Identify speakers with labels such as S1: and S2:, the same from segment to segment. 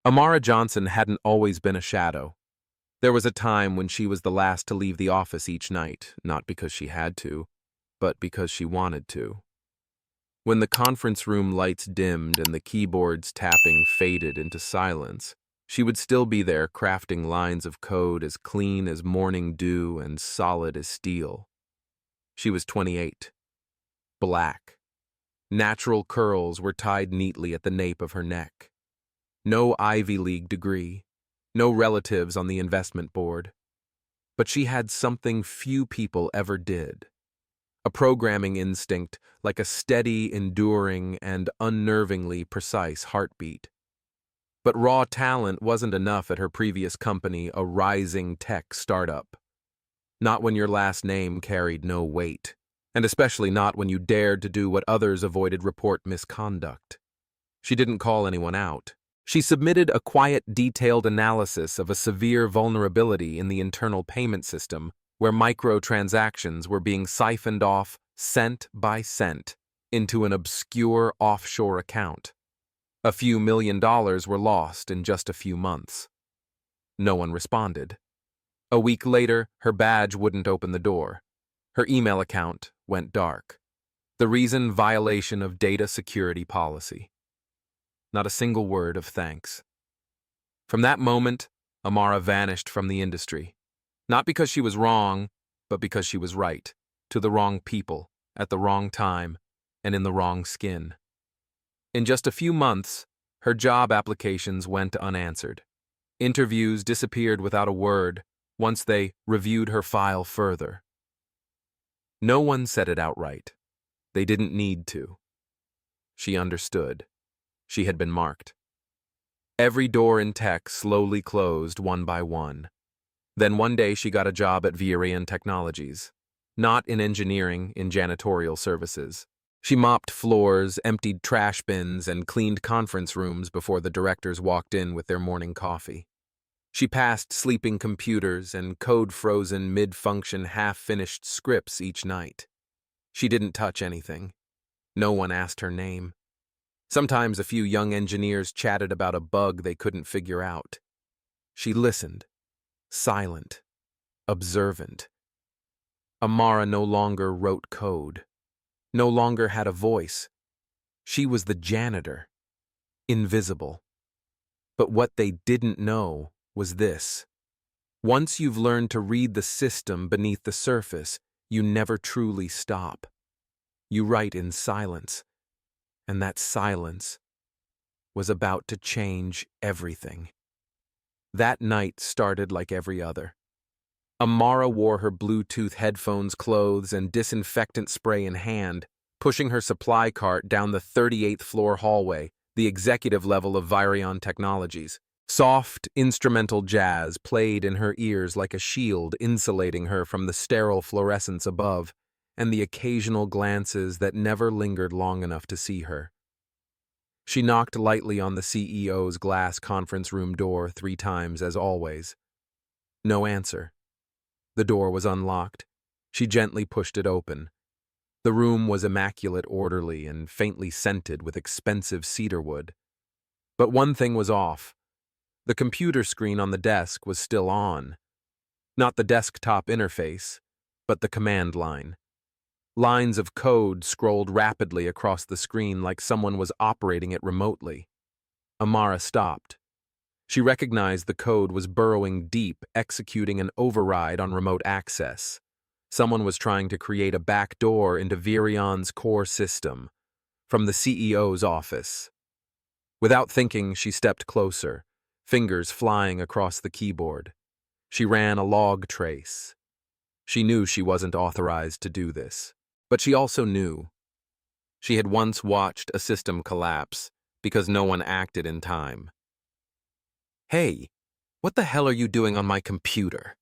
S1: Amara Johnson hadn't always been a shadow. There was a time when she was the last to leave the office each night, not because she had to, but because she wanted to. When the conference room lights dimmed and the keyboard's tapping faded into silence, she would still be there crafting lines of code as clean as morning dew and solid as steel. She was 28. Black. Natural curls were tied neatly at the nape of her neck. No Ivy League degree, no relatives on the investment board. But she had something few people ever did. A programming instinct like a steady, enduring, and unnervingly precise heartbeat. But raw talent wasn't enough at her previous company, a rising tech startup. Not when your last name carried no weight, and especially not when you dared to do what others avoided report misconduct. She didn't call anyone out. She submitted a quiet, detailed analysis of a severe vulnerability in the internal payment system where microtransactions were being siphoned off cent by cent into an obscure offshore account. A few $1 million were lost in just a few months. No one responded. A week later, her badge wouldn't open the door. Her email account went dark. The reason: violation of data security policy. Not a single word of thanks. From that moment, Amara vanished from the industry. Not because she was wrong, but because she was right, to the wrong people, at the wrong time, and in the wrong skin. In just a few months, her job applications went unanswered. Interviews disappeared without a word once they reviewed her file further. No one said it outright. They didn't need to. She understood. She had been marked. Every door in tech slowly closed one by one. Then one day she got a job at Waitress Technologies. Not in engineering, in janitorial services. She mopped floors, emptied trash bins, and cleaned conference rooms before the directors walked in with their morning coffee. She passed sleeping computers and code-frozen, mid-function, half-finished scripts each night. She didn't touch anything. No one asked her name. Sometimes a few young engineers chatted about a bug they couldn't figure out. She listened, silent, observant. Amara no longer wrote code, no longer had a voice. She was the janitor, invisible. But what they didn't know was this. Once you've learned to read the system beneath the surface, you never truly stop. You write in silence. And that silence was about to change everything. That night started like every other. Amara wore her Bluetooth headphones, clothes, and disinfectant spray in hand, pushing her supply cart down the 38th floor hallway, the executive level of Waitress Technologies. Soft, instrumental jazz played in her ears like a shield, insulating her from the sterile fluorescence above and the occasional glances that never lingered long enough to see her. She knocked lightly on the CEO's glass conference room door 3 times, as always. No answer. The door was unlocked. She gently pushed it open. The room was immaculate, orderly, and faintly scented with expensive cedarwood. But one thing was off. The computer screen on the desk was still on. Not the desktop interface, but the command line. Lines of code scrolled rapidly across the screen like someone was operating it remotely. Amara stopped. She recognized the code was burrowing deep, executing an override on remote access. Someone was trying to create a backdoor into Waitress's core system, from the CEO's office. Without thinking, she stepped closer, fingers flying across the keyboard. She ran a log trace. She knew she wasn't authorized to do this. But she also knew. She had once watched a system collapse because no one acted in time. "Hey, what the hell are you doing on my computer?"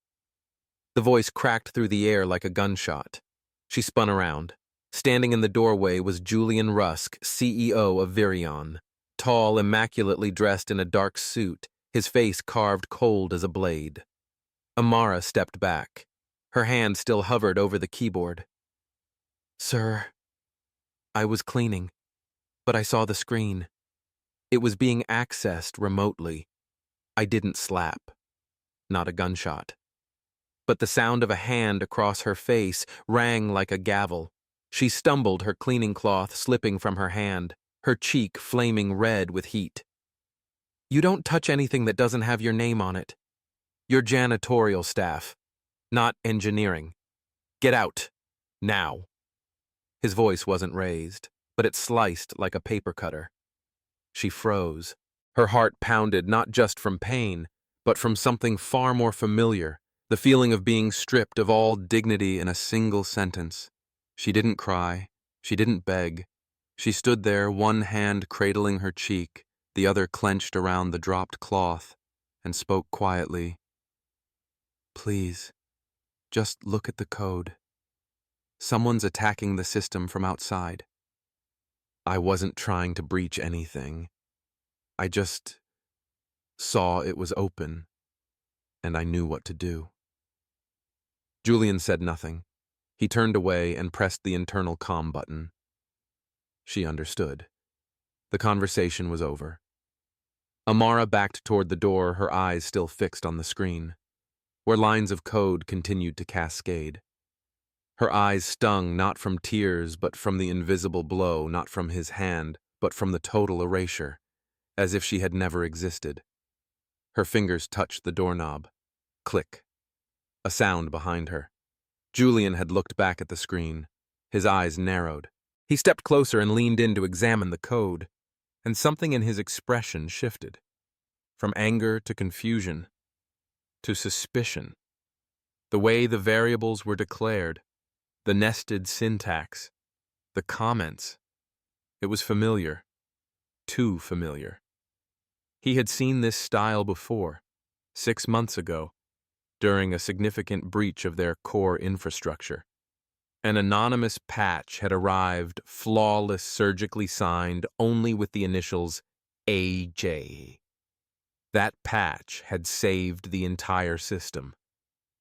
S1: The voice cracked through the air like a gunshot. She spun around. Standing in the doorway was Julian Rusk, CEO of Waitress, tall, immaculately dressed in a dark suit, his face carved cold as a blade. Amara stepped back. Her hand still hovered over the keyboard. "Sir, I was cleaning, but I saw the screen." It was being accessed remotely. I didn't slap. Not a gunshot. But the sound of a hand across her face rang like a gavel. She stumbled, her cleaning cloth slipping from her hand, her cheek flaming red with heat. You don't touch anything that doesn't have your name on it. You're janitorial staff, not engineering. Get out. Now. His voice wasn't raised, but it sliced like a paper cutter. She froze. Her heart pounded not just from pain, but from something far more familiar, the feeling of being stripped of all dignity in a single sentence. She didn't cry. She didn't beg. She stood there, one hand cradling her cheek, the other clenched around the dropped cloth, and spoke quietly. Please, just look at the code. Someone's attacking the system from outside. I wasn't trying to breach anything. I just saw it was open, and I knew what to do. Julian said nothing. He turned away and pressed the internal comm button. She understood. The conversation was over. Amara backed toward the door, her eyes still fixed on the screen, where lines of code continued to cascade. Her eyes stung not from tears, but from the invisible blow, not from his hand, but from the total erasure, as if she had never existed. Her fingers touched the doorknob. Click. A sound behind her. Julian had looked back at the screen. His eyes narrowed. He stepped closer and leaned in to examine the code, and something in his expression shifted. From anger to confusion, to suspicion. The way the variables were declared, the nested syntax, the comments. It was familiar. Too familiar. He had seen this style before, 6 months ago, during a significant breach of their core infrastructure. An anonymous patch had arrived, flawless, surgically signed, only with the initials AJ. That patch had saved the entire system.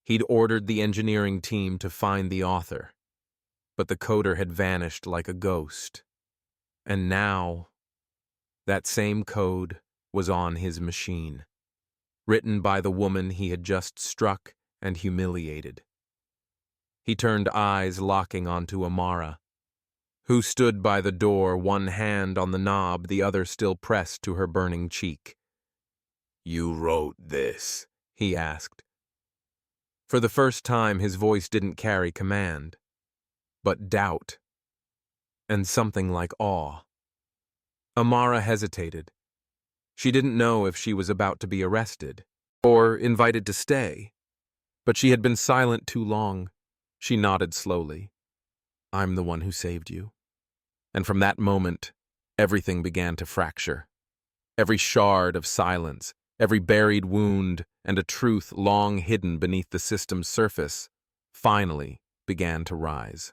S1: He'd ordered the engineering team to find the author, but the coder had vanished like a ghost. And now, that same code was on his machine, written by the woman he had just struck and humiliated. He turned eyes locking onto Amara, who stood by the door, one hand on the knob, the other still pressed to her burning cheek. You wrote this? He asked. For the first time, his voice didn't carry command, but doubt, and something like awe. Amara hesitated. She didn't know if she was about to be arrested or invited to stay, but she had been silent too long. She nodded slowly. I'm the one who saved you. And from that moment, everything began to fracture. Every shard of silence, every buried wound, and a truth long hidden beneath the system's surface, finally began to rise.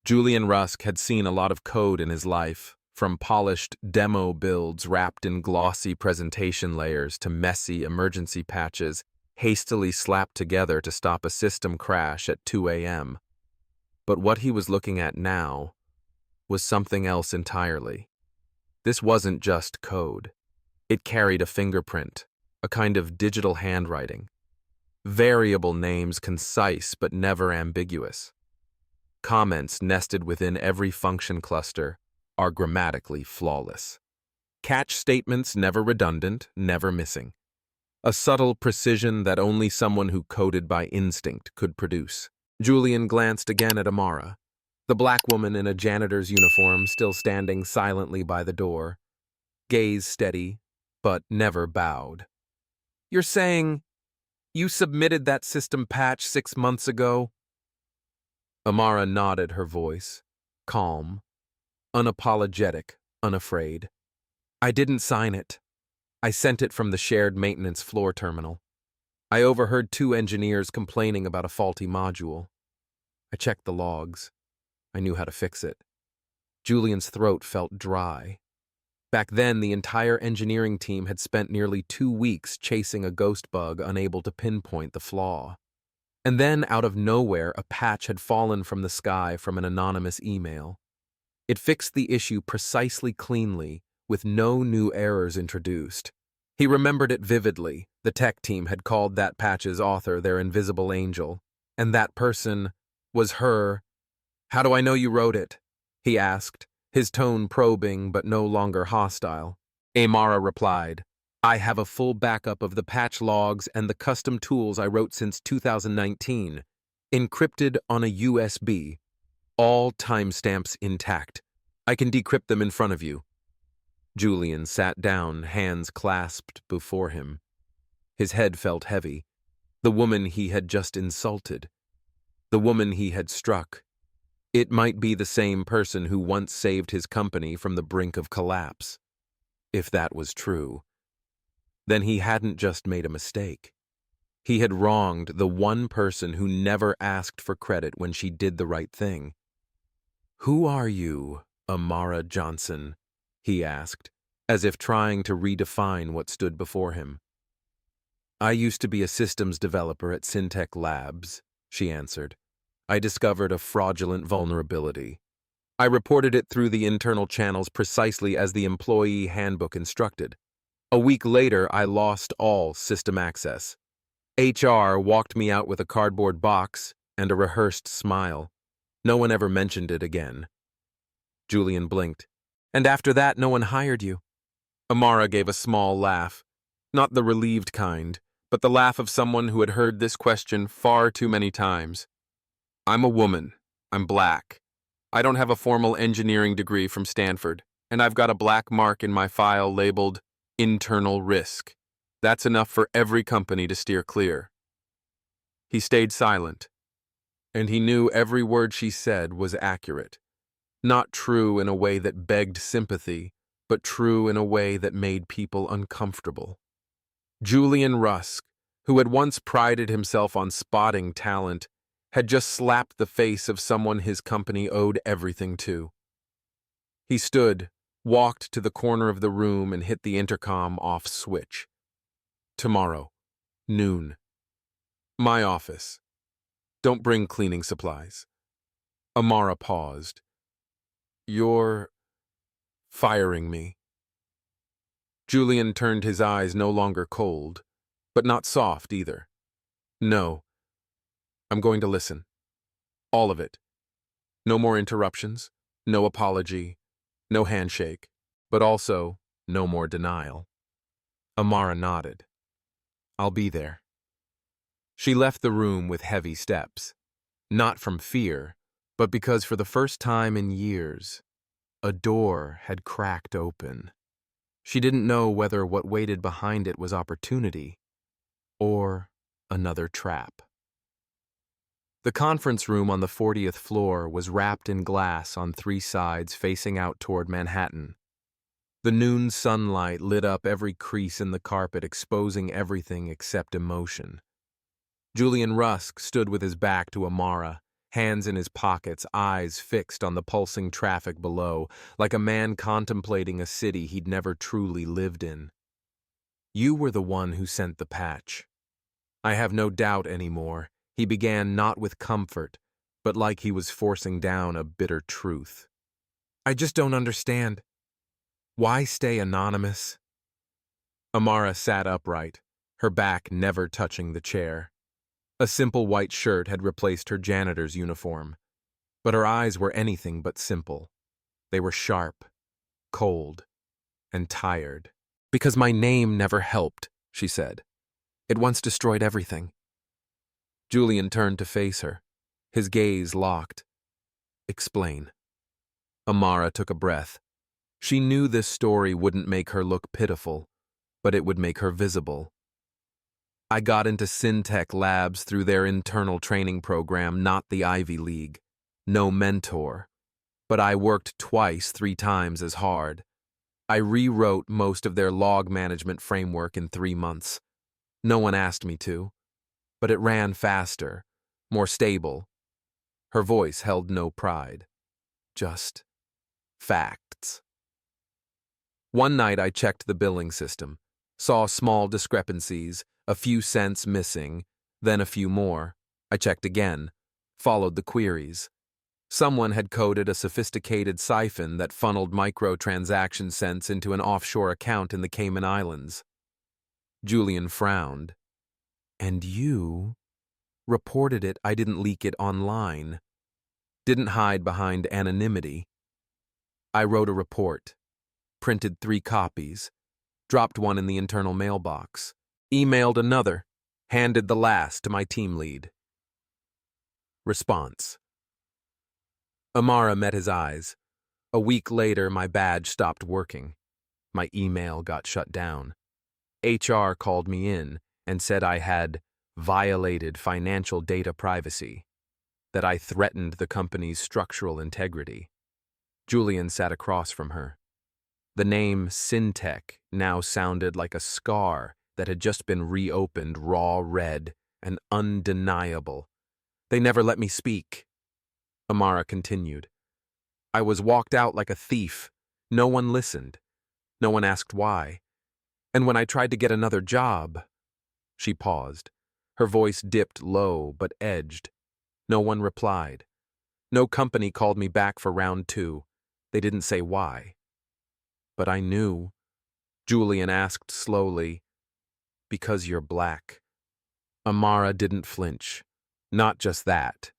S1: Julian Rusk had seen a lot of code in his life, from polished demo builds wrapped in glossy presentation layers to messy emergency patches hastily slapped together to stop a system crash at 2 a.m. But what he was looking at now was something else entirely. This wasn't just code. It carried a fingerprint, a kind of digital handwriting. Variable names concise but never ambiguous. Comments nested within every function cluster are grammatically flawless. Catch statements never redundant, never missing. A subtle precision that only someone who coded by instinct could produce. Julian glanced again at Amara, the black woman in a janitor's uniform still standing silently by the door, gaze steady, but never bowed. You're saying you submitted that system patch 6 months ago? Amara nodded, her voice calm, unapologetic, unafraid. I didn't sign it. I sent it from the shared maintenance floor terminal. I overheard 2 engineers complaining about a faulty module. I checked the logs. I knew how to fix it. Julian's throat felt dry. Back then, the entire engineering team had spent nearly 2 weeks chasing a ghost bug, unable to pinpoint the flaw. And then, out of nowhere, a patch had fallen from the sky from an anonymous email. It fixed the issue precisely, cleanly, with no new errors introduced. He remembered it vividly. The tech team had called that patch's author their invisible angel, and that person was her. "How do I know you wrote it?" he asked, his tone probing but no longer hostile. Amara replied, "I have a full backup of the patch logs and the custom tools I wrote since 2019, encrypted on a USB, all timestamps intact. I can decrypt them in front of you." Julian sat down, hands clasped before him. His head felt heavy. The woman he had just insulted. The woman he had struck. It might be the same person who once saved his company from the brink of collapse. If that was true, then he hadn't just made a mistake. He had wronged the one person who never asked for credit when she did the right thing. "Who are you, Amara Johnson?" he asked, as if trying to redefine what stood before him. "I used to be a systems developer at Syntech Labs," she answered. "I discovered a fraudulent vulnerability. I reported it through the internal channels precisely as the employee handbook instructed. A week later, I lost all system access. HR walked me out with a cardboard box and a rehearsed smile. No one ever mentioned it again." Julian blinked. "And after that, no one hired you?" Amara gave a small laugh. Not the relieved kind, but the laugh of someone who had heard this question far too many times. "I'm a woman. I'm black. I don't have a formal engineering degree from Stanford, and I've got a black mark in my file labeled internal risk. That's enough for every company to steer clear." He stayed silent, and he knew every word she said was accurate. Not true in a way that begged sympathy, but true in a way that made people uncomfortable. Julian Rusk, who had once prided himself on spotting talent, had just slapped the face of someone his company owed everything to. He stood, walked to the corner of the room, and hit the intercom off switch. "Tomorrow, noon. My office. Don't bring cleaning supplies." Amara paused. "You're firing me?" Julian turned his eyes no longer cold, but not soft either. "No. I'm going to listen. All of it. No more interruptions, no apology, no handshake, but also no more denial." Amara nodded. "I'll be there." She left the room with heavy steps, not from fear, but because for the first time in years, a door had cracked open. She didn't know whether what waited behind it was opportunity or another trap. The conference room on the 40th floor was wrapped in glass on 3 sides facing out toward Manhattan. The noon sunlight lit up every crease in the carpet, exposing everything except emotion. Julian Rusk stood with his back to Amara, hands in his pockets, eyes fixed on the pulsing traffic below, like a man contemplating a city he'd never truly lived in. "You were the one who sent the patch. I have no doubt anymore," he began, not with comfort, but like he was forcing down a bitter truth. "I just don't understand. Why stay anonymous?" Amara sat upright, her back never touching the chair. A simple white shirt had replaced her janitor's uniform, but her eyes were anything but simple. They were sharp, cold, and tired. "Because my name never helped," she said. "It once destroyed everything." Julian turned to face her, his gaze locked. "Explain." Amara took a breath. She knew this story wouldn't make her look pitiful, but it would make her visible. "I got into Syntech Labs through their internal training program, not the Ivy League. No mentor. But I worked twice, 3 times as hard. I rewrote most of their log management framework in 3 months. No one asked me to, but it ran faster, more stable." Her voice held no pride. Just facts. "One night I checked the billing system, saw small discrepancies, a few cents missing, then a few more. I checked again, followed the queries. Someone had coded a sophisticated siphon that funneled microtransaction cents into an offshore account in the Cayman Islands. Julian frowned. And you reported it. I didn't leak it online. Didn't hide behind anonymity. I wrote a report, printed 3 copies, dropped one in the internal mailbox, emailed another, handed the last to my team lead. Response. Amara met his eyes. A week later, my badge stopped working. My email got shut down. HR called me in and said I had violated financial data privacy, that I threatened the company's structural integrity. Julian sat across from her. The name Syntech now sounded like a scar that had just been reopened, raw red and undeniable. They never let me speak. Amara continued. I was walked out like a thief. No one listened. No one asked why. And when I tried to get another job... She paused. Her voice dipped low but edged. No one replied. No company called me back for round 2. They didn't say why. But I knew. Julian asked slowly, because you're black. Amara didn't flinch. Not just that.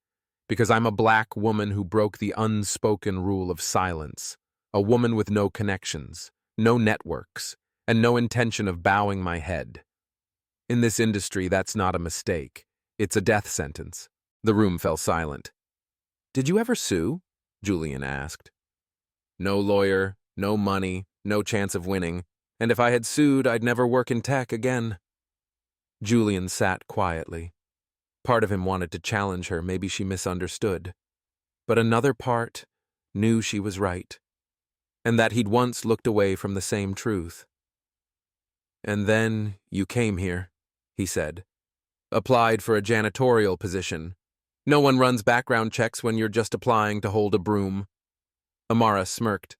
S1: Because I'm a black woman who broke the unspoken rule of silence. A woman with no connections, no networks, and no intention of bowing my head. In this industry, that's not a mistake. It's a death sentence. The room fell silent. Did you ever sue? Julian asked. No lawyer, no money, no chance of winning. And if I had sued, I'd never work in tech again. Julian sat quietly. Part of him wanted to challenge her. Maybe she misunderstood. But another part knew she was right, and that he'd once looked away from the same truth. And then you came here, he said. Applied for a janitorial position. No one runs background checks when you're just applying to hold a broom. Amara smirked.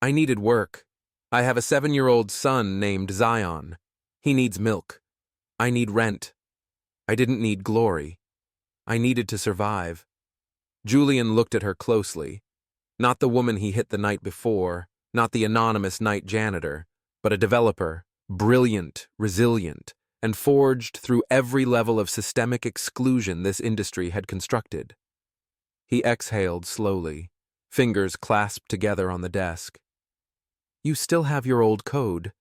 S1: I needed work. I have a 7-year-old son named Zion. He needs milk. I need rent. I didn't need glory. I needed to survive. Julian looked at her closely. Not the woman he hit the night before, not the anonymous night janitor, but a developer, brilliant, resilient, and forged through every level of systemic exclusion this industry had constructed. He exhaled slowly, fingers clasped together on the desk. You still have your old code.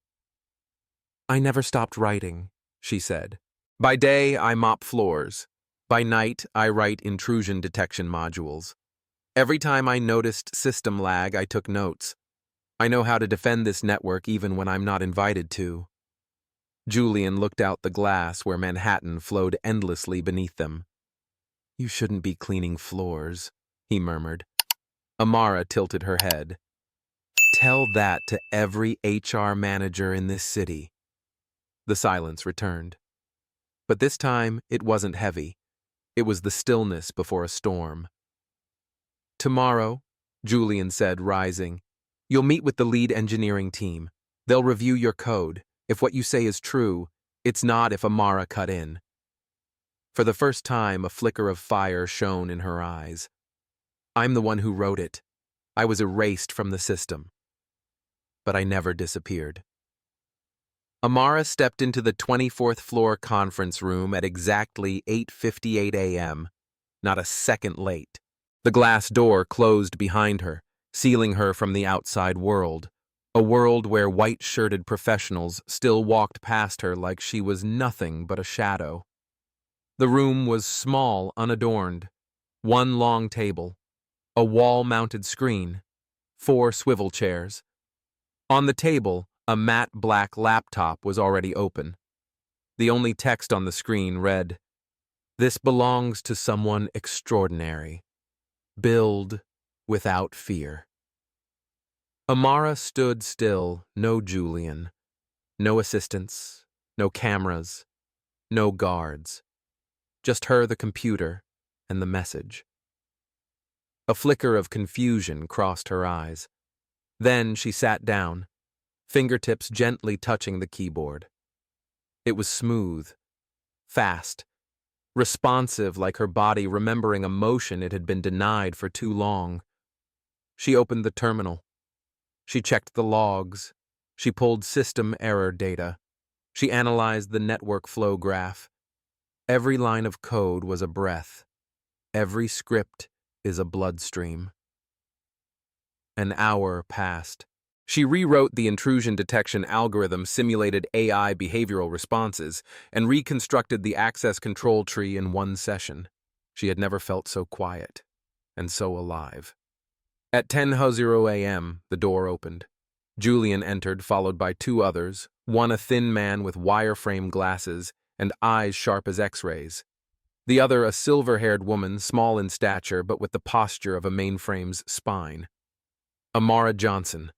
S1: I never stopped writing, she said. By day, I mop floors. By night, I write intrusion detection modules. Every time I noticed system lag, I took notes. I know how to defend this network even when I'm not invited to. Julian looked out the glass where Manhattan flowed endlessly beneath them. You shouldn't be cleaning floors, he murmured. Amara tilted her head. Tell that to every HR manager in this city. The silence returned. But this time, it wasn't heavy. It was the stillness before a storm. Tomorrow, Julian said, rising, you'll meet with the lead engineering team. They'll review your code. If what you say is true, it's not if Amara cut in. For the first time, a flicker of fire shone in her eyes. I'm the one who wrote it. I was erased from the system. But I never disappeared. Amara stepped into the 24th floor conference room at exactly 8:58 a.m., not a second late. The glass door closed behind her, sealing her from the outside world, a world where white-shirted professionals still walked past her like she was nothing but a shadow. The room was small, unadorned. One long table, a wall-mounted screen, 4 swivel chairs. On the table, a matte black laptop was already open. The only text on the screen read, "This belongs to someone extraordinary. Build without fear." Amara stood still, no Julian, no assistants, no cameras, no guards. Just her, the computer, and the message. A flicker of confusion crossed her eyes. Then she sat down, fingertips gently touching the keyboard. It was smooth, fast, responsive like her body remembering a motion it had been denied for too long. She opened the terminal. She checked the logs. She pulled system error data. She analyzed the network flow graph. Every line of code was a breath. Every script is a bloodstream. An hour passed. She rewrote the intrusion detection algorithm, simulated AI behavioral responses, and reconstructed the access control tree in one session. She had never felt so quiet and so alive. At 10:00 a.m., the door opened. Julian entered, followed by two others, one a thin man with wireframe glasses and eyes sharp as X-rays. The other a silver-haired woman, small in stature but with the posture of a mainframe's spine. Amara Johnson.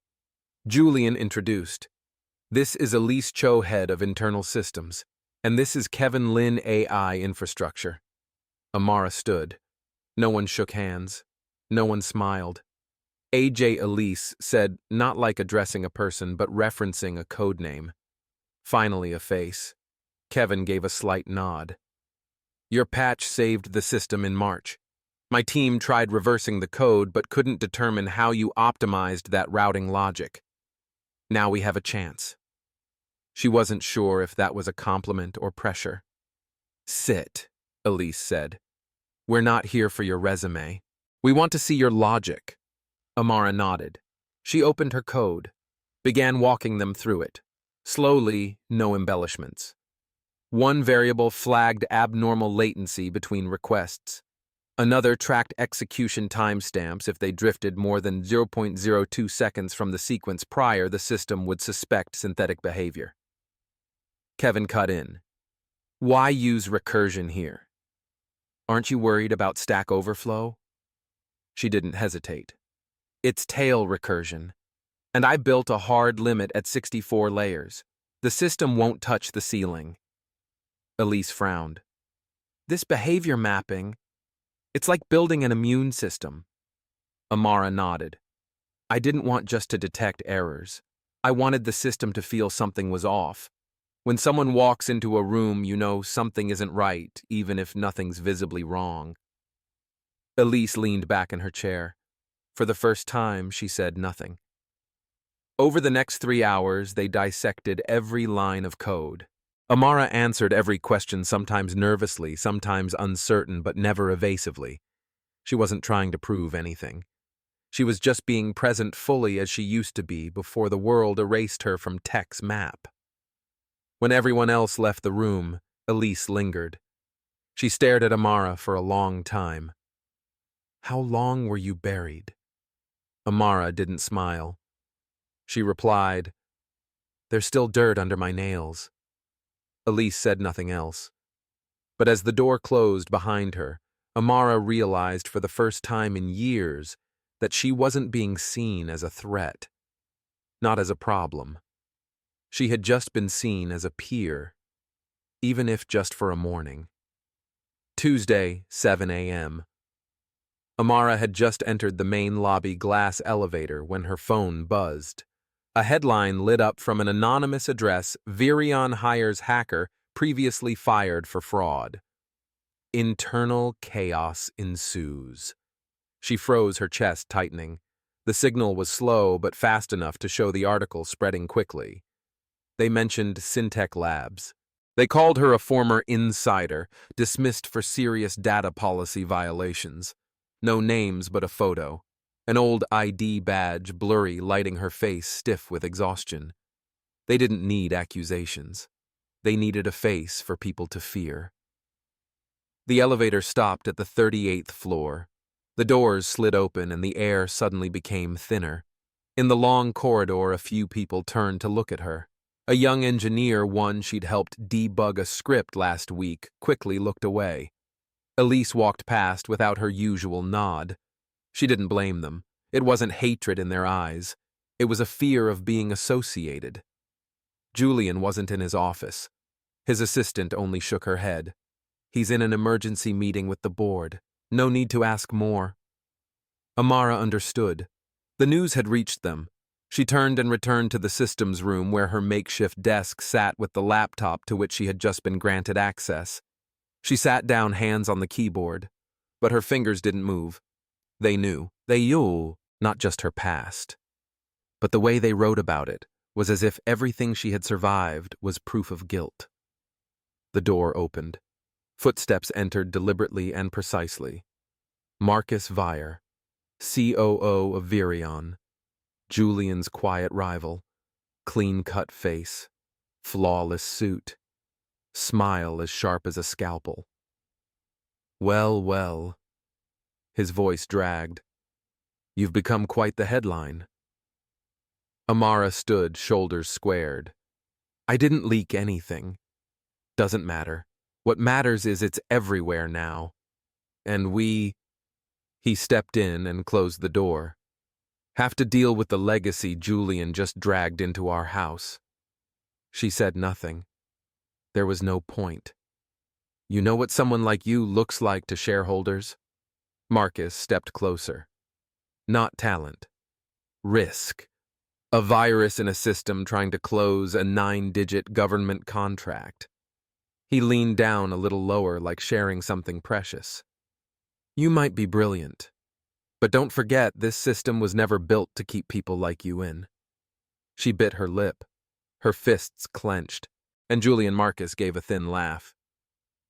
S1: Julian introduced. This is Elise Cho, head of internal systems, and this is Kevin Lin, AI infrastructure. Amara stood. No one shook hands. No one smiled. AJ Elise said, not like addressing a person, but referencing a code name. Finally, a face. Kevin gave a slight nod. Your patch saved the system in March. My team tried reversing the code, but couldn't determine how you optimized that routing logic. Now we have a chance. She wasn't sure if that was a compliment or pressure. Sit, Elise said. We're not here for your resume. We want to see your logic. Amara nodded. She opened her code, began walking them through it. Slowly, no embellishments. One variable flagged abnormal latency between requests. Another tracked execution timestamps. If they drifted more than 0.02 seconds from the sequence prior, the system would suspect synthetic behavior. Kevin cut in. Why use recursion here? Aren't you worried about Stack Overflow? She didn't hesitate. It's tail recursion, and I built a hard limit at 64 layers. The system won't touch the ceiling. Elise frowned. This behavior mapping, it's like building an immune system. Amara nodded. I didn't want just to detect errors. I wanted the system to feel something was off. When someone walks into a room, you know something isn't right, even if nothing's visibly wrong. Elise leaned back in her chair. For the first time, she said nothing. Over the next 3 hours, they dissected every line of code. Amara answered every question, sometimes nervously, sometimes uncertain, but never evasively. She wasn't trying to prove anything. She was just being present fully as she used to be before the world erased her from tech's map. When everyone else left the room, Elise lingered. She stared at Amara for a long time. How long were you buried? Amara didn't smile. She replied, There's still dirt under my nails. Elise said nothing else. But as the door closed behind her, Amara realized for the first time in years that she wasn't being seen as a threat, not as a problem. She had just been seen as a peer, even if just for a morning. Tuesday, 7 a.m. Amara had just entered the main lobby glass elevator when her phone buzzed. A headline lit up from an anonymous address: Virion hires hacker previously fired for fraud. Internal chaos ensues. She froze, her chest tightening. The signal was slow but fast enough to show the article spreading quickly. They mentioned Syntech Labs. They called her a former insider, dismissed for serious data policy violations. No names but a photo. An old ID badge, blurry, lighting her face stiff with exhaustion. They didn't need accusations. They needed a face for people to fear. The elevator stopped at the 38th floor. The doors slid open and the air suddenly became thinner. In the long corridor, a few people turned to look at her. A young engineer, one she'd helped debug a script last week, quickly looked away. Elise walked past without her usual nod. She didn't blame them. It wasn't hatred in their eyes. It was a fear of being associated. Julian wasn't in his office. His assistant only shook her head. He's in an emergency meeting with the board. No need to ask more. Amara understood. The news had reached them. She turned and returned to the systems room where her makeshift desk sat with the laptop to which she had just been granted access. She sat down, hands on the keyboard, but her fingers didn't move. They knew. They knew not just her past, but the way they wrote about it was as if everything she had survived was proof of guilt. The door opened. Footsteps entered deliberately and precisely. Marcus Vire, COO of Virion, Julian's quiet rival, clean-cut face, flawless suit, smile as sharp as a scalpel. Well, well. His voice dragged. You've become quite the headline. Amara stood, shoulders squared. I didn't leak anything. Doesn't matter. What matters is it's everywhere now. And we... He stepped in and closed the door. Have to deal with the legacy Julian just dragged into our house. She said nothing. There was no point. You know what someone like you looks like to shareholders? Marcus stepped closer. Not talent. Risk. A virus in a system trying to close a 9-digit government contract. He leaned down a little lower, like sharing something precious. You might be brilliant, but don't forget this system was never built to keep people like you in. She bit her lip. Her fists clenched, and Julian Marcus gave a thin laugh.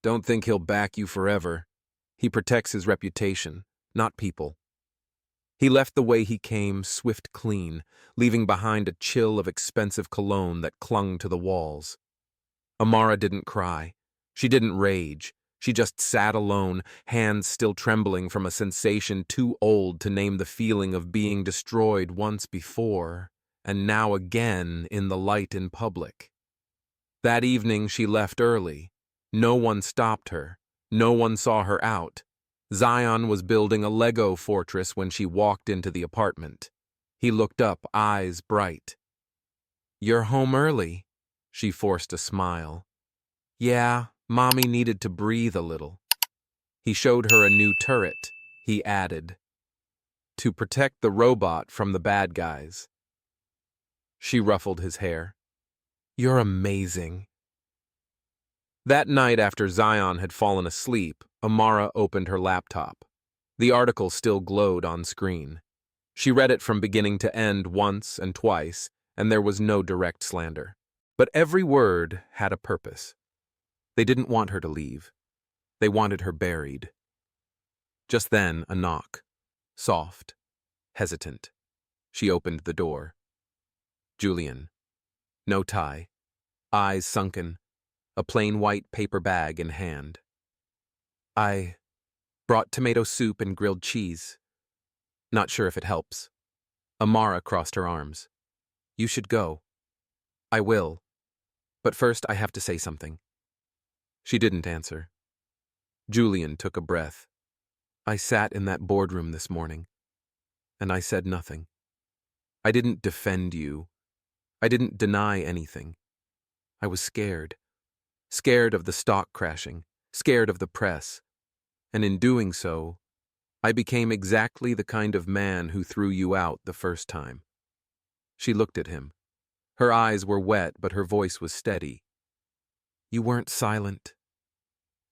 S1: Don't think he'll back you forever. He protects his reputation, not people. He left the way he came, swift clean, leaving behind a chill of expensive cologne that clung to the walls. Amara didn't cry. She didn't rage. She just sat alone, hands still trembling from a sensation too old to name the feeling of being destroyed once before, and now again in the light in public. That evening she left early. No one stopped her. No one saw her out. Zion was building a Lego fortress when she walked into the apartment. He looked up, eyes bright. You're home early. She forced a smile. Yeah, Mommy needed to breathe a little. He showed her a new turret. He added, to protect the robot from the bad guys. She ruffled his hair. You're amazing. That night after Zion had fallen asleep, Amara opened her laptop. The article still glowed on screen. She read it from beginning to end once and twice, and there was no direct slander. But every word had a purpose. They didn't want her to leave. They wanted her buried. Just then, a knock. Soft. Hesitant. She opened the door. Julian. No tie. Eyes sunken. A plain white paper bag in hand. I brought tomato soup and grilled cheese. Not sure if it helps. Amara crossed her arms. You should go. I will. But first I have to say something. She didn't answer. Julian took a breath. I sat in that boardroom this morning, and I said nothing. I didn't defend you. I didn't deny anything. I was scared. Scared of the stock crashing, scared of the press. And in doing so, I became exactly the kind of man who threw you out the first time. She looked at him. Her eyes were wet, but her voice was steady. You weren't silent.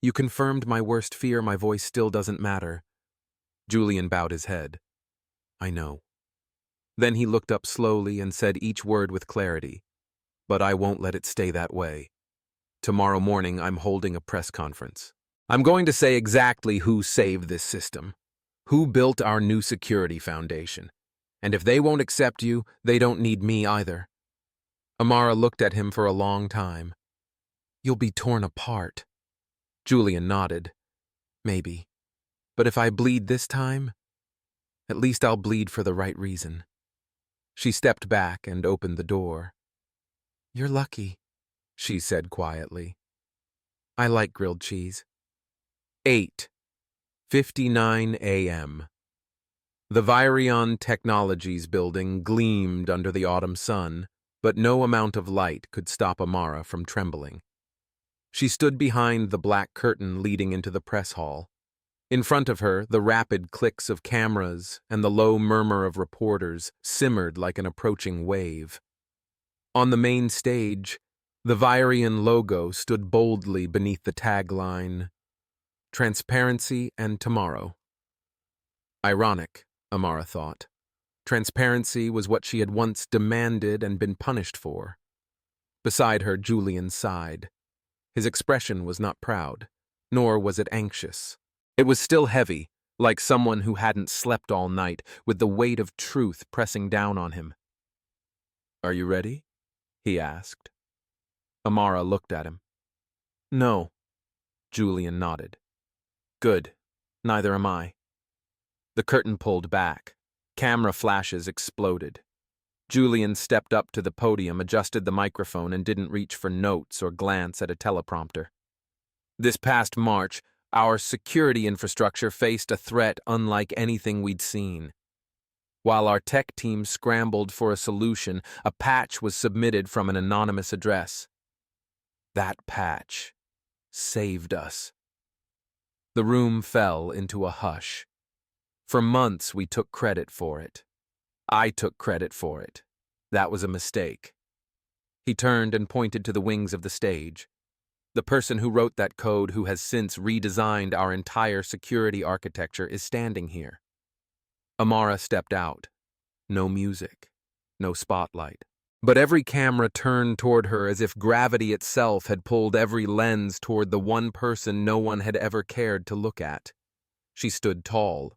S1: You confirmed my worst fear. My voice still doesn't matter. Julian bowed his head. I know. Then he looked up slowly and said each word with clarity. But I won't let it stay that way. Tomorrow morning, I'm holding a press conference. I'm going to say exactly who saved this system, who built our new security foundation. And if they won't accept you, they don't need me either. Amara looked at him for a long time. You'll be torn apart. Julian nodded. Maybe. But if I bleed this time, at least I'll bleed for the right reason. She stepped back and opened the door. You're lucky, she said quietly. I like grilled cheese. 8:59 a.m. The Virion Technologies building gleamed under the autumn sun, but no amount of light could stop Amara from trembling. She stood behind the black curtain leading into the press hall. In front of her, the rapid clicks of cameras and the low murmur of reporters simmered like an approaching wave. On the main stage, the Virion logo stood boldly beneath the tagline, Transparency and tomorrow. Ironic, Amara thought. Transparency was what she had once demanded and been punished for. Beside her, Julian sighed. His expression was not proud, nor was it anxious. It was still heavy, like someone who hadn't slept all night, with the weight of truth pressing down on him. "Are you ready?" he asked. Amara looked at him. "No." Julian nodded. "Good. Neither am I." The curtain pulled back. Camera flashes exploded. Julian stepped up to the podium, adjusted the microphone, and didn't reach for notes or glance at a teleprompter. This past March, our security infrastructure faced a threat unlike anything we'd seen. While our tech team scrambled for a solution, a patch was submitted from an anonymous address. That patch saved us. The room fell into a hush. For months, we took credit for it. I took credit for it. That was a mistake. He turned and pointed to the wings of the stage. The person who wrote that code, who has since redesigned our entire security architecture, is standing here. Amara stepped out. No music, no spotlight. But every camera turned toward her as if gravity itself had pulled every lens toward the one person no one had ever cared to look at. She stood tall.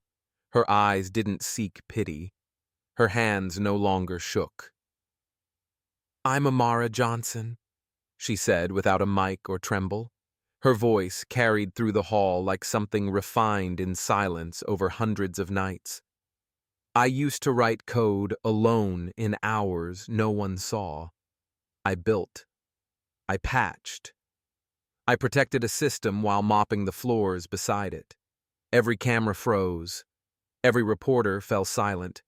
S1: Her eyes didn't seek pity. Her hands no longer shook. "I'm Amara Johnson," she said without a mic or tremble. Her voice carried through the hall like something refined in silence over hundreds of nights. "I used to write code alone in hours no one saw. I built. I patched. I protected a system while mopping the floors beside it. Every camera froze. Every reporter fell silent.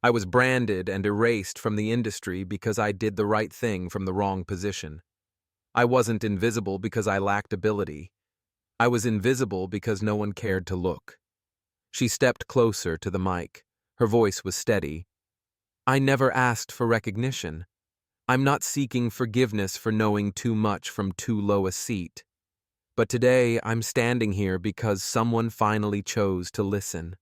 S1: I was branded and erased from the industry because I did the right thing from the wrong position. I wasn't invisible because I lacked ability. I was invisible because no one cared to look." She stepped closer to the mic. Her voice was steady. "I never asked for recognition. I'm not seeking forgiveness for knowing too much from too low a seat. But today I'm standing here because someone finally chose to listen."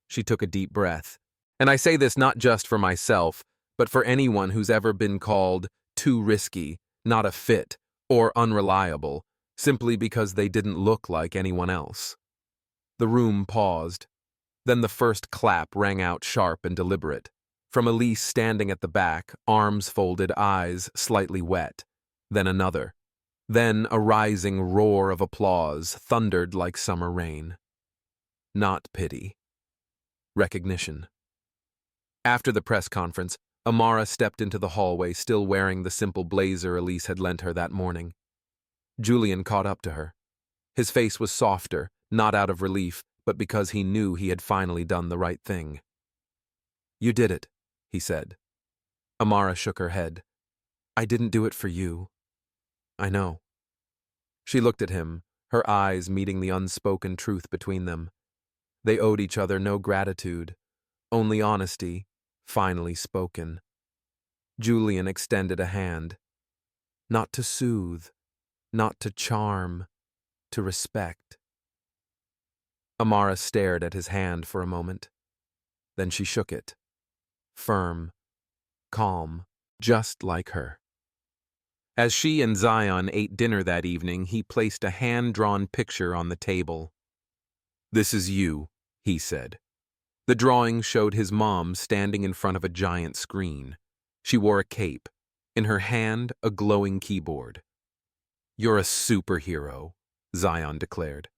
S1: She took a deep breath. "And I say this not just for myself, but for anyone who's ever been called too risky, not a fit, or unreliable, simply because they didn't look like anyone else." The room paused. Then the first clap rang out sharp and deliberate. From Elise standing at the back, arms folded, eyes slightly wet. Then another. Then a rising roar of applause thundered like summer rain. Not pity. Recognition. After the press conference, Amara stepped into the hallway, still wearing the simple blazer Elise had lent her that morning. Julian caught up to her. His face was softer, not out of relief, but because he knew he had finally done the right thing. "You did it," he said. Amara shook her head. "I didn't do it for you." "I know." She looked at him, her eyes meeting the unspoken truth between them. They owed each other no gratitude, only honesty, finally spoken. Julian extended a hand. Not to soothe, not to charm, to respect. Amara stared at his hand for a moment. Then she shook it. Firm, calm, just like her. As she and Zion ate dinner that evening, he placed a hand-drawn picture on the table. "This is you," he said. The drawing showed his mom standing in front of a giant screen. She wore a cape. In her hand, a glowing keyboard. "You're a superhero," Zion declared.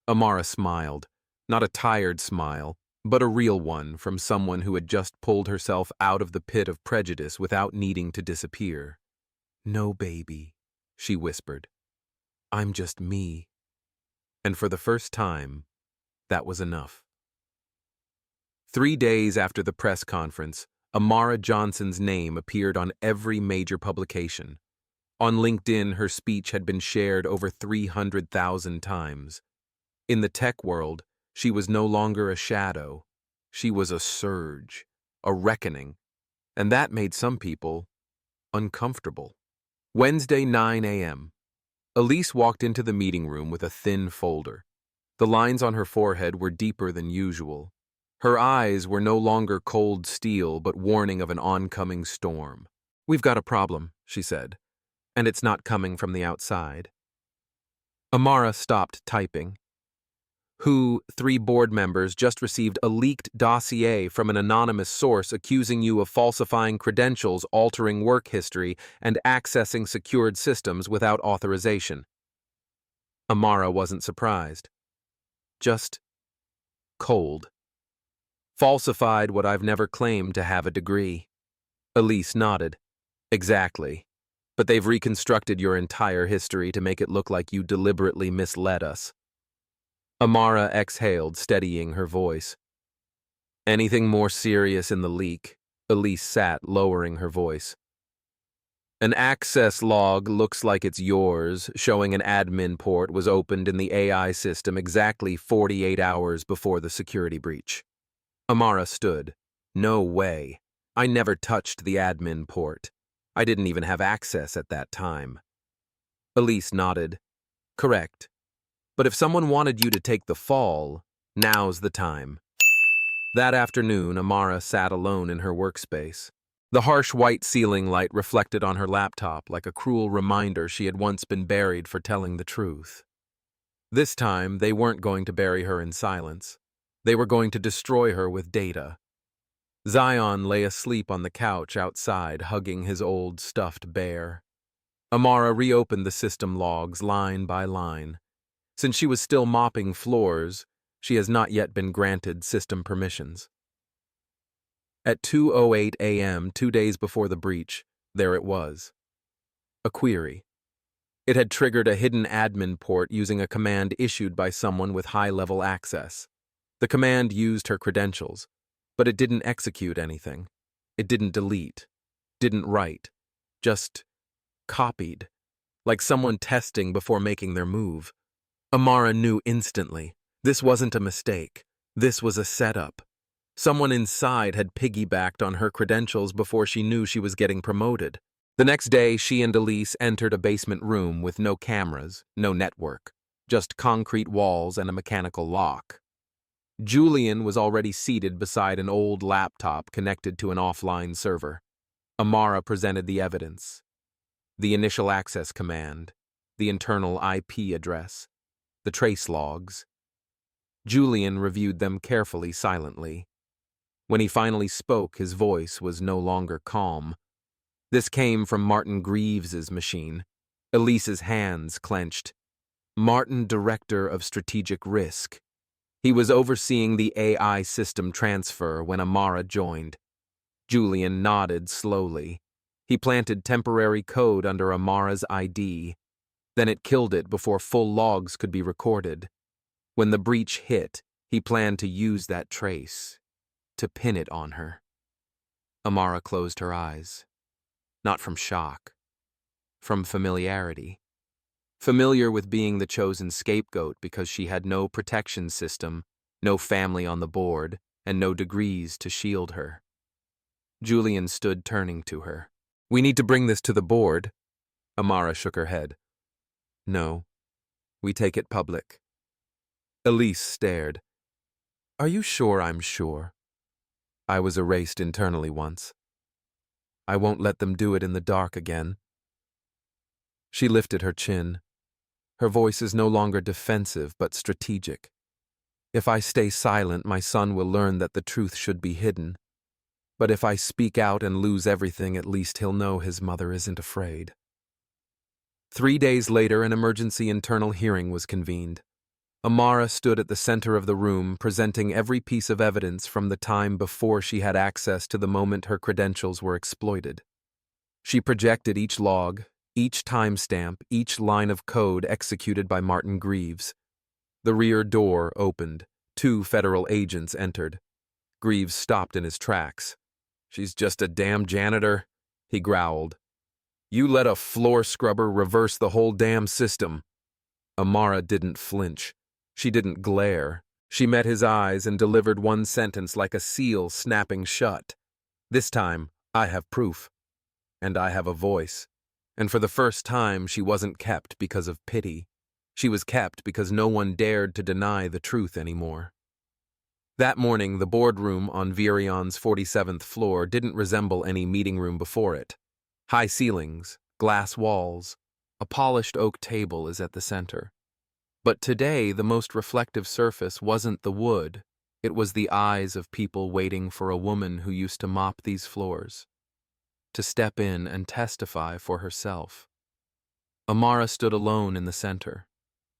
S1: Amara smiled, not a tired smile, but a real one from someone who had just pulled herself out of the pit of prejudice without needing to disappear. "No, baby," she whispered. "I'm just me." And for the first time, that was enough. 3 days after the press conference, Amara Johnson's name appeared on every major publication. On LinkedIn, her speech had been shared over 300,000 times. In the tech world, she was no longer a shadow. She was a surge, a reckoning, and that made some people uncomfortable. Wednesday, 9 a.m. Elise walked into the meeting room with a thin folder. The lines on her forehead were deeper than usual. Her eyes were no longer cold steel, but warning of an oncoming storm. "We've got a problem," she said, "and it's not coming from the outside." Amara stopped typing. Three board members just received a leaked dossier from an anonymous source accusing you of falsifying credentials, altering work history, and accessing secured systems without authorization. Amara wasn't surprised. Just cold. Falsified what I've never claimed to have a degree. Elise nodded. Exactly. But they've reconstructed your entire history to make it look like you deliberately misled us. Amara exhaled, steadying her voice. Anything more serious in the leak? Elise sat, lowering her voice. An access log looks like it's yours, showing an admin port was opened in the AI system exactly 48 hours before the security breach. Amara stood. No way. I never touched the admin port. I didn't even have access at that time. Elise nodded. Correct. But if someone wanted you to take the fall, now's the time. That afternoon, Amara sat alone in her workspace. The harsh white ceiling light reflected on her laptop like a cruel reminder she had once been buried for telling the truth. This time, they weren't going to bury her in silence. They were going to destroy her with data. Zion lay asleep on the couch outside, hugging his old stuffed bear. Amara reopened the system logs line by line. Since she was still mopping floors, she has not yet been granted system permissions. At 2:08 a.m., 2 days before the breach, there it was. A query. It had triggered a hidden admin port using a command issued by someone with high-level access. The command used her credentials, but it didn't execute anything. It didn't delete, didn't write, just copied, like someone testing before making their move. Amara knew instantly. This wasn't a mistake. This was a setup. Someone inside had piggybacked on her credentials before she knew she was getting promoted. The next day, she and Elise entered a basement room with no cameras, no network, just concrete walls and a mechanical lock. Julian was already seated beside an old laptop connected to an offline server. Amara presented the evidence. The initial access command, the internal IP address, the trace logs. Julian reviewed them carefully, silently. When he finally spoke, his voice was no longer calm. This came from Martin Greaves's machine. Elise's hands clenched. Martin, Director of Strategic Risk. He was overseeing the AI system transfer when Amara joined. Julian nodded slowly. He planted temporary code under Amara's ID. Then it killed it before full logs could be recorded. When the breach hit, he planned to use that trace, to pin it on her. Amara closed her eyes. Not from shock. From familiarity. Familiar with being the chosen scapegoat because she had no protection system, no family on the board, and no degrees to shield her. Julian stood turning to her. "We need to bring this to the board." Amara shook her head. "No, we take it public." Elise stared. "Are you sure I'm sure? I was erased internally once. I won't let them do it in the dark again." She lifted her chin. Her voice is no longer defensive but strategic. "If I stay silent, my son will learn that the truth should be hidden. But if I speak out and lose everything, at least he'll know his mother isn't afraid." 3 days later, an emergency internal hearing was convened. Amara stood at the center of the room, presenting every piece of evidence from the time before she had access to the moment her credentials were exploited. She projected each log, each timestamp, each line of code executed by Martin Greaves. The rear door opened. 2 federal agents entered. Greaves stopped in his tracks. "She's just a damn janitor," he growled. "You let a floor scrubber reverse the whole damn system." Amara didn't flinch. She didn't glare. She met his eyes and delivered one sentence like a seal snapping shut. "This time, I have proof. And I have a voice." And for the first time, she wasn't kept because of pity. She was kept because no one dared to deny the truth anymore. That morning, the boardroom on Virion's 47th floor didn't resemble any meeting room before it. High ceilings, glass walls, a polished oak table is at the center. But today, the most reflective surface wasn't the wood. It was the eyes of people waiting for a woman who used to mop these floors, to step in and testify for herself. Amara stood alone in the center.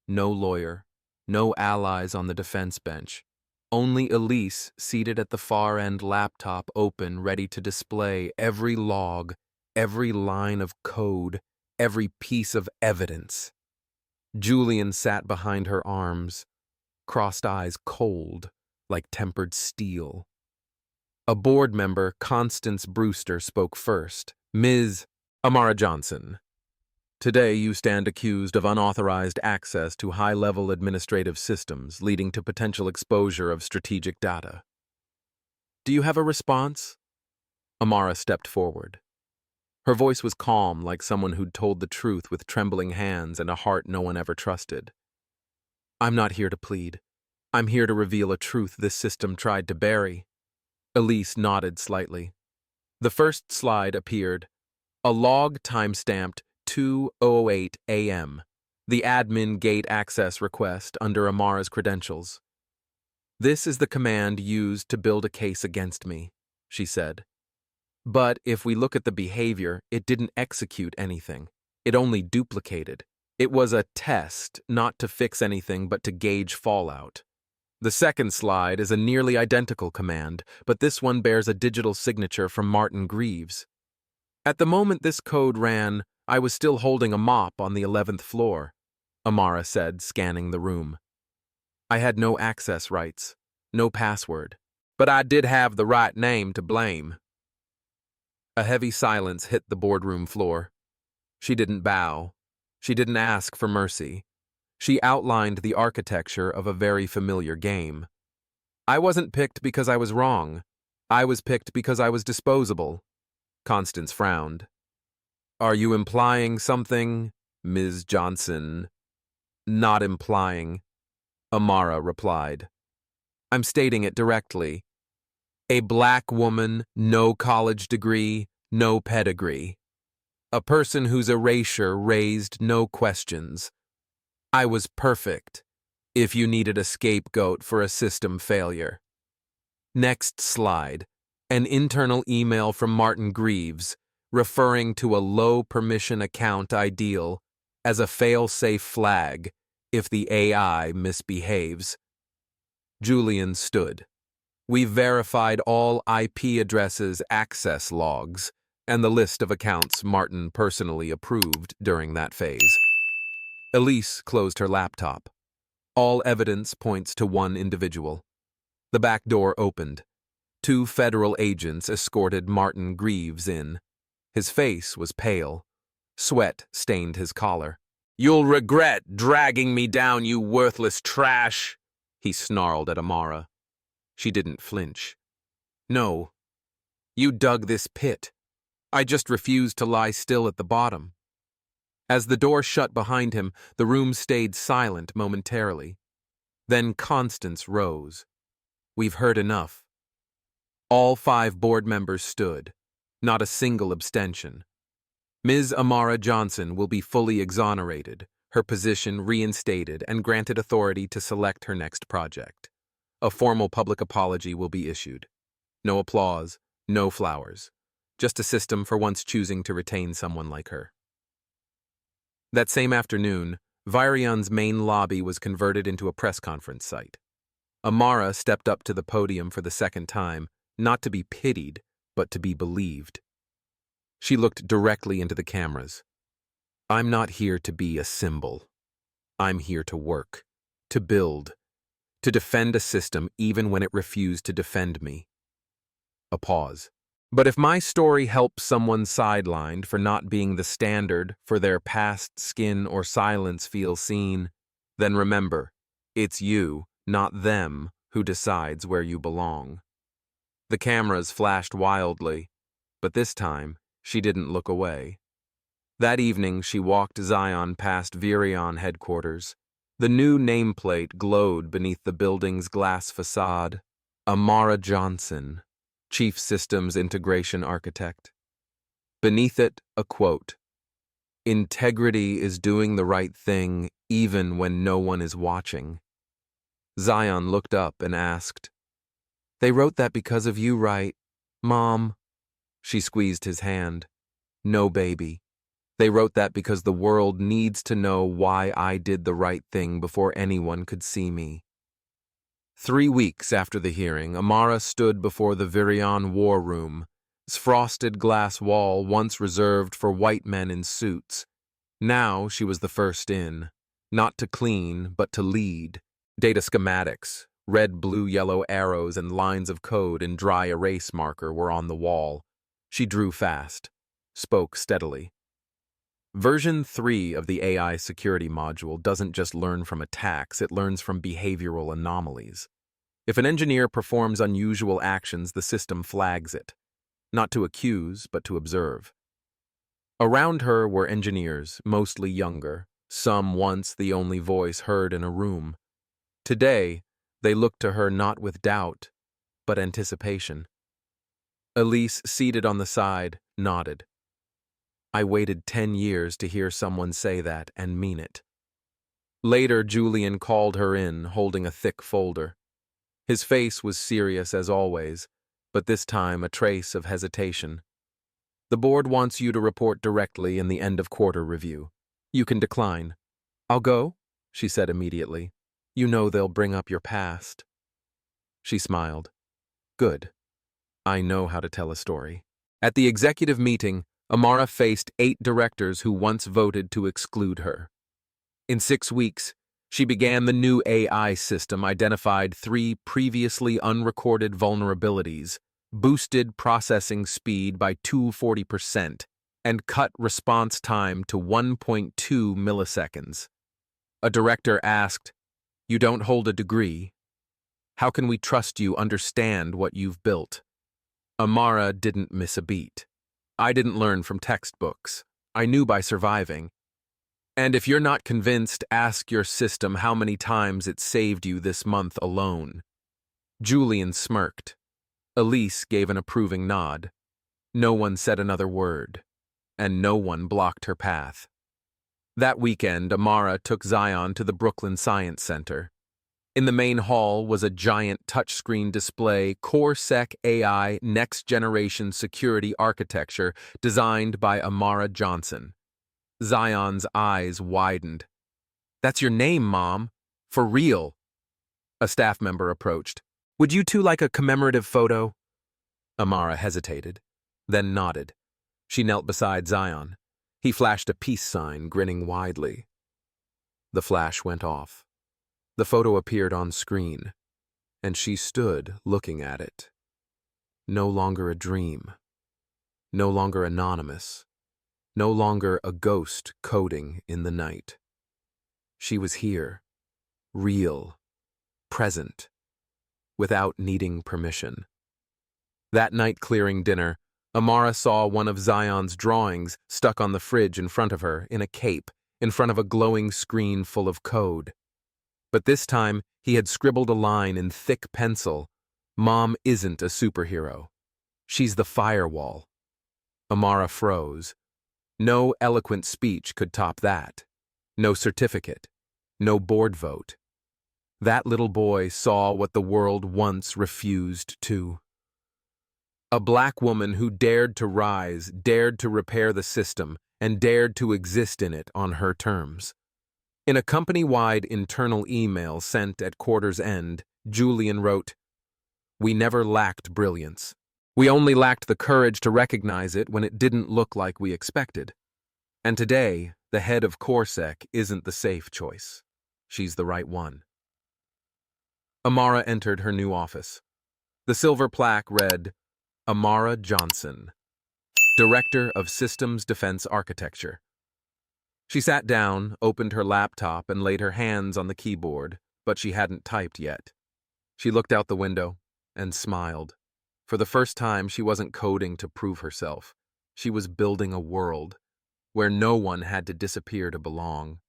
S1: No lawyer, no allies on the defense bench. Only Elise seated at the far end, laptop open, ready to display every log, every line of code, every piece of evidence. Julian sat behind her arms, crossed eyes cold, like tempered steel. A board member, Constance Brewster, spoke first. Ms. Amara Johnson, today you stand accused of unauthorized access to high-level administrative systems, leading to potential exposure of strategic data. Do you have a response? Amara stepped forward. Her voice was calm, like someone who'd told the truth with trembling hands and a heart no one ever trusted. I'm not here to plead. I'm here to reveal a truth this system tried to bury. Elise nodded slightly. The first slide appeared. A log timestamped 2:08 a.m. The admin gate access request under Amara's credentials. This is the command used to build a case against me, she said. But if we look at the behavior, it didn't execute anything. It only duplicated. It was a test, not to fix anything but to gauge fallout. The second slide is a nearly identical command, but this one bears a digital signature from Martin Greaves. At the moment this code ran, I was still holding a mop on the 11th floor, Amara said, scanning the room. I had no access rights, no password, but I did have the right name to blame. A heavy silence hit the boardroom floor. She didn't bow. She didn't ask for mercy. She outlined the architecture of a very familiar game. I wasn't picked because I was wrong. I was picked because I was disposable. Constance frowned. Are you implying something, Ms. Johnson? Not implying, Amara replied. I'm stating it directly. A black woman, no college degree, no pedigree. A person whose erasure raised no questions. I was perfect, if you needed a scapegoat for a system failure. Next slide. An internal email from Martin Greaves, referring to a low-permission account ideal as a fail-safe flag if the AI misbehaves. Julian stood. We verified all IP addresses, access logs, and the list of accounts Martin personally approved during that phase. Elise closed her laptop. All evidence points to one individual. The back door opened. 2 federal agents escorted Martin Greaves in. His face was pale. Sweat stained his collar. You'll regret dragging me down, you worthless trash, he snarled at Amara. She didn't flinch. No. You dug this pit. I just refused to lie still at the bottom. As the door shut behind him, the room stayed silent momentarily. Then Constance rose. We've heard enough. All 5 board members stood. Not a single abstention. Ms. Amara Johnson will be fully exonerated, her position reinstated, and granted authority to select her next project. A formal public apology will be issued. No applause, no flowers. Just a system for once choosing to retain someone like her. That same afternoon, Virion's main lobby was converted into a press conference site. Amara stepped up to the podium for the second time, not to be pitied, but to be believed. She looked directly into the cameras. I'm not here to be a symbol. I'm here to work, to build, to defend a system even when it refused to defend me. A pause. But if my story helps someone sidelined for not being the standard for their past skin or silence feel seen, then remember, it's you, not them, who decides where you belong. The cameras flashed wildly, but this time, she didn't look away. That evening, she walked Zion past Virion headquarters. The new nameplate glowed beneath the building's glass facade. Amara Johnson, Chief Systems Integration Architect. Beneath it, a quote. Integrity is doing the right thing even when no one is watching. Zion looked up and asked, They wrote that because of you, right, Mom? She squeezed his hand. No, baby. They wrote that because the world needs to know why I did the right thing before anyone could see me. 3 weeks after the hearing, Amara stood before the Virion war room, its frosted glass wall once reserved for white men in suits. Now she was the first in, not to clean, but to lead. Data schematics, red, blue, yellow arrows, and lines of code in dry erase marker were on the wall. She drew fast, spoke steadily. Version 3 of the AI security module doesn't just learn from attacks, it learns from behavioral anomalies. If an engineer performs unusual actions, the system flags it, not to accuse, but to observe. Around her were engineers, mostly younger, some once the only voice heard in a room. Today, they looked to her not with doubt, but anticipation. Elise, seated on the side, nodded. I waited 10 years to hear someone say that and mean it. Later, Julian called her in, holding a thick folder. His face was serious as always, but this time a trace of hesitation. The board wants you to report directly in the end-of-quarter review. You can decline. I'll go, she said immediately. You know they'll bring up your past. She smiled. Good. I know how to tell a story. At the executive meeting, Amara faced 8 directors who once voted to exclude her. In 6 weeks, she began the new AI system, identified 3 previously unrecorded vulnerabilities, boosted processing speed by 240%, and cut response time to 1.2 milliseconds. A director asked, You don't hold a degree. How can we trust you understand what you've built? Amara didn't miss a beat. I didn't learn from textbooks. I knew by surviving. And if you're not convinced, ask your system how many times it saved you this month alone. Julian smirked. Elise gave an approving nod. No one said another word, and no one blocked her path. That weekend, Amara took Zion to the Brooklyn Science Center. In the main hall was a giant touchscreen display, CoreSec AI next-generation security architecture designed by Amara Johnson. Zion's eyes widened. That's your name, Mom. For real. A staff member approached. Would you two like a commemorative photo? Amara hesitated, then nodded. She knelt beside Zion. He flashed a peace sign, grinning widely. The flash went off. The photo appeared on screen, and she stood looking at it. No longer a dream. No longer anonymous. No longer a ghost coding in the night. She was here, real, present, without needing permission. That night clearing dinner, Amara saw one of Zion's drawings stuck on the fridge in front of her, in a cape, in front of a glowing screen full of code. But this time, he had scribbled a line in thick pencil. Mom isn't a superhero. She's the firewall. Amara froze. No eloquent speech could top that. No certificate. No board vote. That little boy saw what the world once refused to. A black woman who dared to rise, dared to repair the system, and dared to exist in it on her terms. In a company-wide internal email sent at quarter's end, Julian wrote, We never lacked brilliance. We only lacked the courage to recognize it when it didn't look like we expected. And today, the head of CoreSec isn't the safe choice. She's the right one. Amara entered her new office. The silver plaque read, Amara Johnson, Director of Systems Defense Architecture. She sat down, opened her laptop, and laid her hands on the keyboard, but she hadn't typed yet. She looked out the window and smiled. For the first time, she wasn't coding to prove herself. She was building a world. where no one had to disappear to belong.